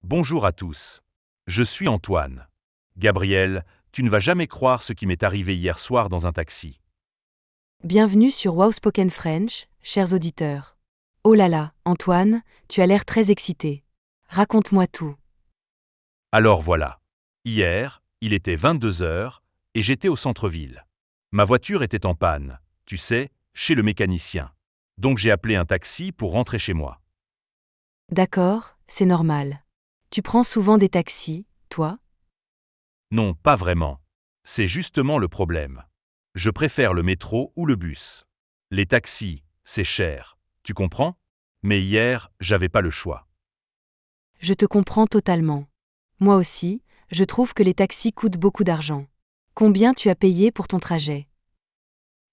Bonjour à tous. Je suis Antoine. Gabriel, tu ne vas jamais croire ce qui m'est arrivé hier soir dans un taxi. Bienvenue sur Wow Spoken French, chers auditeurs. Oh là là, Antoine, tu as l'air très excité. Raconte-moi tout. Alors voilà. Hier, il était 22 heures et j'étais au centre-ville. Ma voiture était en panne, tu sais, chez le mécanicien. Donc j'ai appelé un taxi pour rentrer chez moi. D'accord, c'est normal. Tu prends souvent des taxis, toi? Non, pas vraiment. C'est justement le problème. Je préfère le métro ou le bus. Les taxis, c'est cher, tu comprends? Mais hier, j'avais pas le choix. Je te comprends totalement. Moi aussi, je trouve que les taxis coûtent beaucoup d'argent. Combien tu as payé pour ton trajet?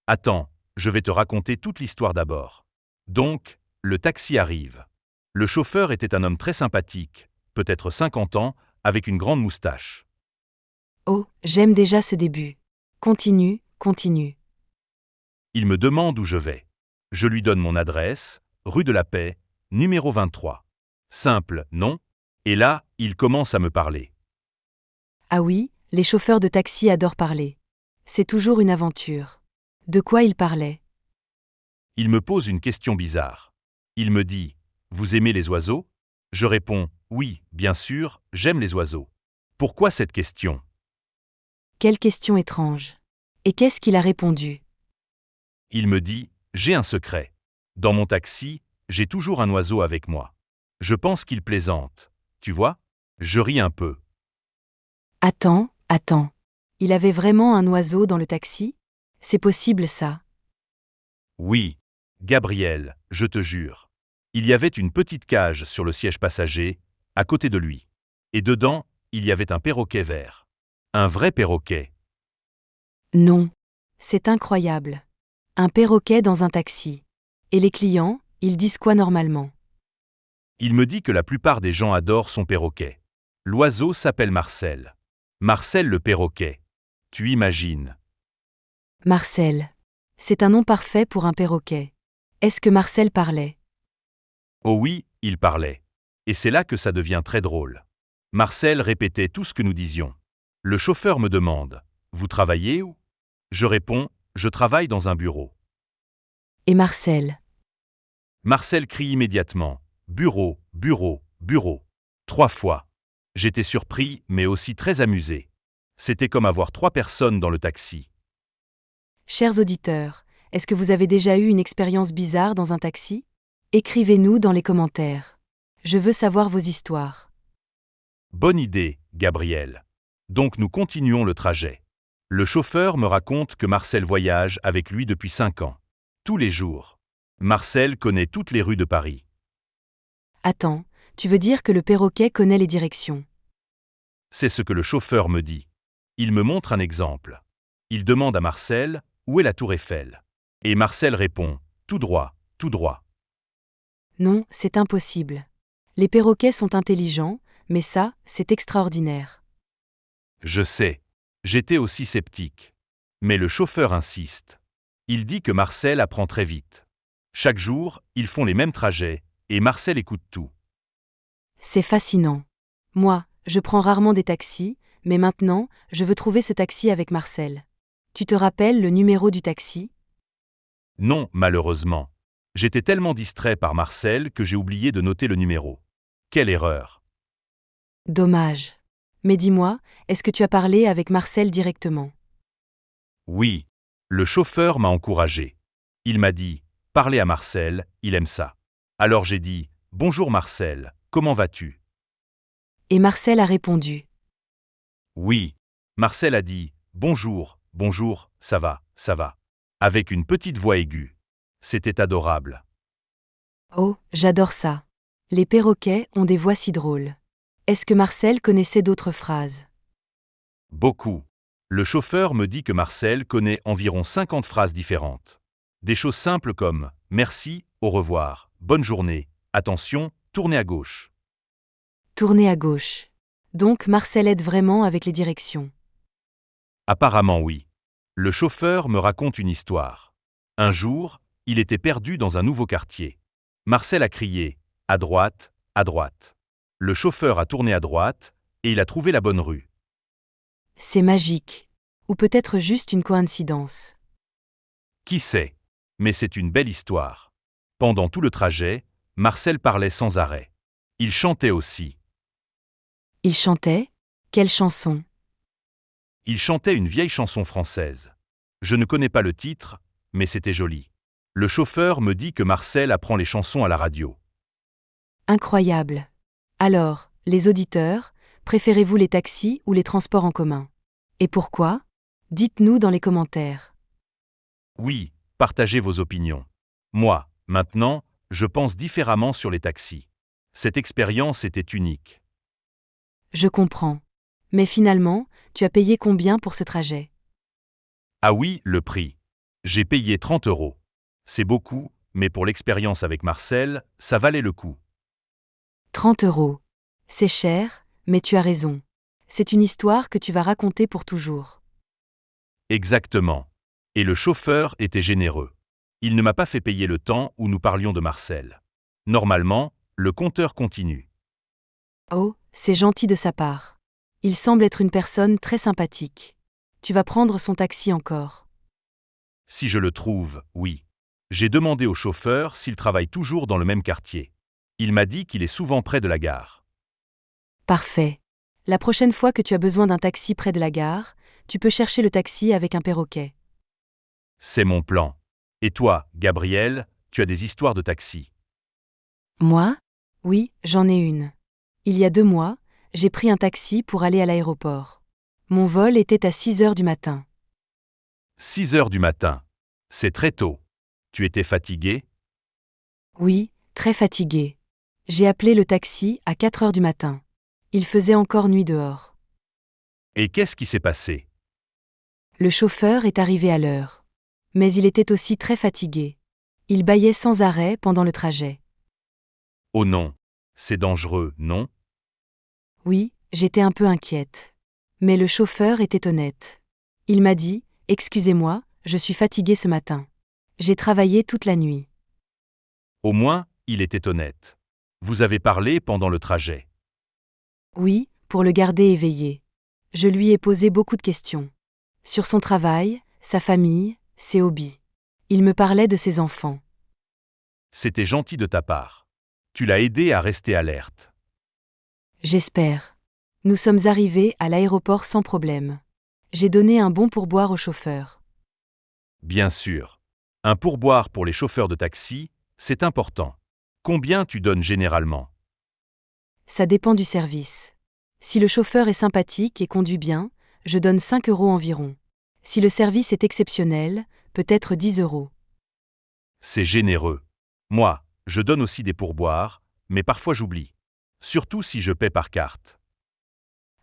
Attends, je vais te raconter toute l'histoire d'abord. Donc, le taxi arrive. Le chauffeur était un homme très sympathique, peut-être 50 ans, avec une grande moustache. Oh, j'aime déjà ce début. Continue, continue. Il me demande où je vais. Je lui donne mon adresse, rue de la Paix, numéro 23. Simple, non? Et là, il commence à me parler. Ah oui, les chauffeurs de taxi adorent parler. C'est toujours une aventure. De quoi il parlait? Il me pose une question bizarre. Il me dit « Vous aimez les oiseaux ?» Je réponds « Oui, bien sûr, j'aime les oiseaux. » Pourquoi cette question? Quelle question étrange. Et qu'est-ce qu'il a répondu? Il me dit « J'ai un secret. Dans mon taxi, j'ai toujours un oiseau avec moi. Je pense qu'il plaisante. Tu vois? Je ris un peu. Attends. Il avait vraiment un oiseau dans le taxi? C'est possible ça. Oui, Gabriel, je te jure. Il y avait une petite cage sur le siège passager, à côté de lui. Et dedans, il y avait un perroquet vert. Un vrai perroquet. Non. C'est incroyable. Un perroquet dans un taxi. Et les clients, ils disent quoi normalement? Il me dit que la plupart des gens adorent son perroquet. L'oiseau s'appelle Marcel. Marcel le perroquet. Tu imagines. Marcel. C'est un nom parfait pour un perroquet. Est-ce que Marcel parlait? Oh oui, il parlait. Et c'est là que ça devient très drôle. Marcel répétait tout ce que nous disions. Le chauffeur me demande « Vous travaillez où ?» Je réponds « Je travaille dans un bureau. » Et Marcel? Marcel crie immédiatement « Bureau, bureau, bureau !» 3 fois. J'étais surpris, mais aussi très amusé. C'était comme avoir 3 personnes dans le taxi. Chers auditeurs, est-ce que vous avez déjà eu une expérience bizarre dans un taxi? Écrivez-nous dans les commentaires. Je veux savoir vos histoires. Bonne idée, Gabriel. Donc nous continuons le trajet. Le chauffeur me raconte que Marcel voyage avec lui depuis 5 ans. Tous les jours. Marcel connaît toutes les rues de Paris. Attends, tu veux dire que le perroquet connaît les directions? C'est ce que le chauffeur me dit. Il me montre un exemple. Il demande à Marcel où est la tour Eiffel. Et Marcel répond tout droit, tout droit. Non, c'est impossible. Les perroquets sont intelligents, mais ça, c'est extraordinaire. Je sais. J'étais aussi sceptique. Mais le chauffeur insiste. Il dit que Marcel apprend très vite. Chaque jour, ils font les mêmes trajets, et Marcel écoute tout. C'est fascinant. Moi, je prends rarement des taxis, mais maintenant, je veux trouver ce taxi avec Marcel. Tu te rappelles le numéro du taxi? Non, malheureusement. J'étais tellement distrait par Marcel que j'ai oublié de noter le numéro. Quelle erreur. Dommage. Mais dis-moi, est-ce que tu as parlé avec Marcel directement? Oui. Le chauffeur m'a encouragé. Il m'a dit « Parlez à Marcel, il aime ça ». Alors j'ai dit « Bonjour Marcel, comment vas-tu ?» Et Marcel a répondu. Oui. Marcel a dit « Bonjour, bonjour, ça va, ça va », avec une petite voix aiguë. C'était adorable. Oh, j'adore ça. Les perroquets ont des voix si drôles. Est-ce que Marcel connaissait d'autres phrases? Beaucoup. Le chauffeur me dit que Marcel connaît environ 50 phrases différentes. Des choses simples comme « Merci, au revoir, bonne journée, attention, tournez à gauche ». Tourner à gauche. Donc Marcel aide vraiment avec les directions. Apparemment oui. Le chauffeur me raconte une histoire. Un jour, il était perdu dans un nouveau quartier. Marcel a crié « À droite, à droite ». Le chauffeur a tourné à droite, et il a trouvé la bonne rue. C'est magique. Ou peut-être juste une coïncidence. Qui sait? Mais c'est une belle histoire. Pendant tout le trajet, Marcel parlait sans arrêt. Il chantait aussi. Il chantait? Quelle chanson? Il chantait une vieille chanson française. Je ne connais pas le titre, mais c'était joli. Le chauffeur me dit que Marcel apprend les chansons à la radio. Incroyable. Alors, les auditeurs, préférez-vous les taxis ou les transports en commun? Et pourquoi? Dites-nous dans les commentaires. Oui, partagez vos opinions. Moi, maintenant, je pense différemment sur les taxis. Cette expérience était unique. Je comprends. Mais finalement, tu as payé combien pour ce trajet? Ah oui, le prix. J'ai payé 30 €. C'est beaucoup, mais pour l'expérience avec Marcel, ça valait le coup. 30 €. C'est cher, mais tu as raison. C'est une histoire que tu vas raconter pour toujours. Exactement. Et le chauffeur était généreux. Il ne m'a pas fait payer le temps où nous parlions de Marcel. Normalement, le compteur continue. Oh, c'est gentil de sa part. Il semble être une personne très sympathique. Tu vas prendre son taxi encore. Si je le trouve, oui. J'ai demandé au chauffeur s'il travaille toujours dans le même quartier. Il m'a dit qu'il est souvent près de la gare. Parfait. La prochaine fois que tu as besoin d'un taxi près de la gare, tu peux chercher le taxi avec un perroquet. C'est mon plan. Et toi, Gabriel, tu as des histoires de taxi. Moi? Oui, j'en ai une. Il y a 2 mois, j'ai pris un taxi pour aller à l'aéroport. Mon vol était à 6 heures du matin. 6 heures du matin. C'est très tôt. Tu étais fatigué? Oui, très fatigué. J'ai appelé le taxi à 4 heures du matin. Il faisait encore nuit dehors. Et qu'est-ce qui s'est passé? Le chauffeur est arrivé à l'heure. Mais il était aussi très fatigué. Il bâillait sans arrêt pendant le trajet. Oh non. C'est dangereux, non? Oui, j'étais un peu inquiète. Mais le chauffeur était honnête. Il m'a dit, « Excusez-moi, je suis fatigué ce matin. J'ai travaillé toute la nuit. » Au moins, il était honnête. Vous avez parlé pendant le trajet. Oui, pour le garder éveillé. Je lui ai posé beaucoup de questions. Sur son travail, sa famille, ses hobbies. Il me parlait de ses enfants. C'était gentil de ta part. Tu l'as aidé à rester alerte. J'espère. Nous sommes arrivés à l'aéroport sans problème. J'ai donné un bon pourboire au chauffeur. Bien sûr. Un pourboire pour les chauffeurs de taxi, c'est important. Combien tu donnes généralement? Ça dépend du service. Si le chauffeur est sympathique et conduit bien, je donne 5 € environ. Si le service est exceptionnel, peut-être 10 €. C'est généreux. Moi, je donne aussi des pourboires, mais parfois j'oublie. Surtout si je paie par carte.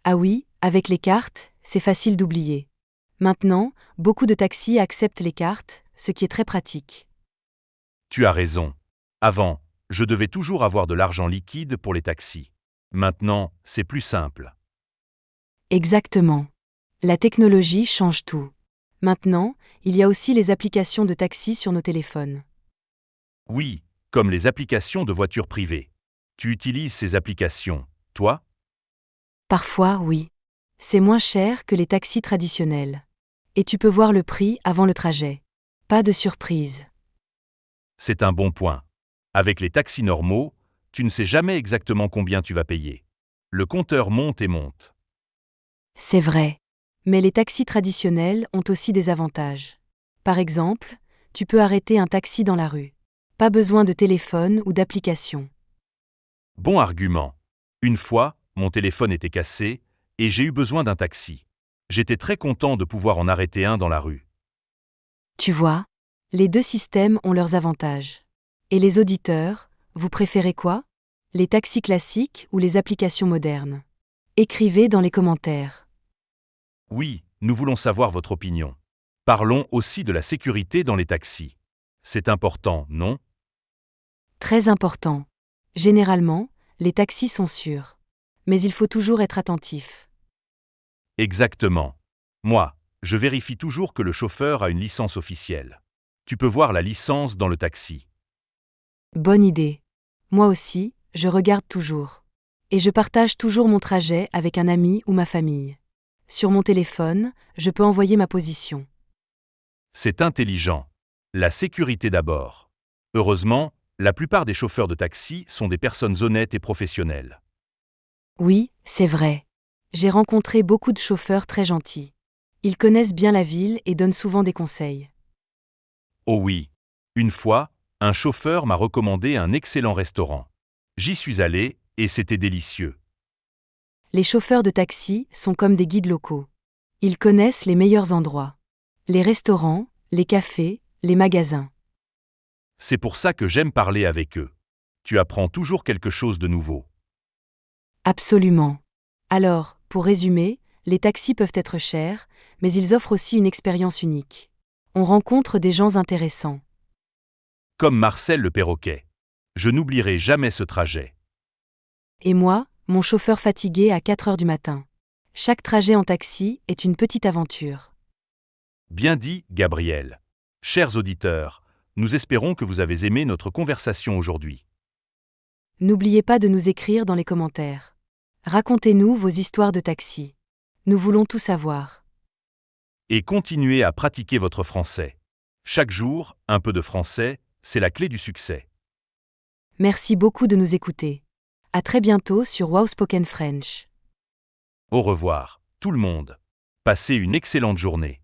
Ah oui, avec les cartes, c'est facile d'oublier. Maintenant, beaucoup de taxis acceptent les cartes, ce qui est très pratique. Tu as raison. Avant, je devais toujours avoir de l'argent liquide pour les taxis. Maintenant, c'est plus simple. Exactement. La technologie change tout. Maintenant, il y a aussi les applications de taxi sur nos téléphones. Oui, comme les applications de voitures privées. Tu utilises ces applications, toi? Parfois, oui. C'est moins cher que les taxis traditionnels. Et tu peux voir le prix avant le trajet. Pas de surprise. C'est un bon point. Avec les taxis normaux, tu ne sais jamais exactement combien tu vas payer. Le compteur monte et monte. C'est vrai. Mais les taxis traditionnels ont aussi des avantages. Par exemple, tu peux arrêter un taxi dans la rue. Pas besoin de téléphone ou d'application. Bon argument. Une fois, mon téléphone était cassé et j'ai eu besoin d'un taxi. J'étais très content de pouvoir en arrêter un dans la rue. Tu vois, les deux systèmes ont leurs avantages. Et les auditeurs, vous préférez quoi? Les taxis classiques ou les applications modernes? Écrivez dans les commentaires. Oui, nous voulons savoir votre opinion. Parlons aussi de la sécurité dans les taxis. C'est important, non? Très important. Généralement, les taxis sont sûrs. Mais il faut toujours être attentif. Exactement. Moi, je vérifie toujours que le chauffeur a une licence officielle. Tu peux voir la licence dans le taxi. Bonne idée. Moi aussi, je regarde toujours. Et je partage toujours mon trajet avec un ami ou ma famille. Sur mon téléphone, je peux envoyer ma position. C'est intelligent. La sécurité d'abord. Heureusement, la plupart des chauffeurs de taxi sont des personnes honnêtes et professionnelles. Oui, c'est vrai. J'ai rencontré beaucoup de chauffeurs très gentils. Ils connaissent bien la ville et donnent souvent des conseils. Oh oui. Une fois, un chauffeur m'a recommandé un excellent restaurant. J'y suis allé et c'était délicieux. Les chauffeurs de taxi sont comme des guides locaux. Ils connaissent les meilleurs endroits. Les restaurants, les cafés, les magasins. C'est pour ça que j'aime parler avec eux. Tu apprends toujours quelque chose de nouveau. Absolument. Alors, pour résumer, les taxis peuvent être chers, mais ils offrent aussi une expérience unique. On rencontre des gens intéressants. Comme Marcel le perroquet. Je n'oublierai jamais ce trajet. Et moi, mon chauffeur fatigué à 4 heures du matin. Chaque trajet en taxi est une petite aventure. Bien dit, Gabriel. Chers auditeurs, nous espérons que vous avez aimé notre conversation aujourd'hui. N'oubliez pas de nous écrire dans les commentaires. Racontez-nous vos histoires de taxi. Nous voulons tout savoir. Et continuez à pratiquer votre français. Chaque jour, un peu de français, c'est la clé du succès. Merci beaucoup de nous écouter. À très bientôt sur Wow Spoken French. Au revoir, tout le monde. Passez une excellente journée.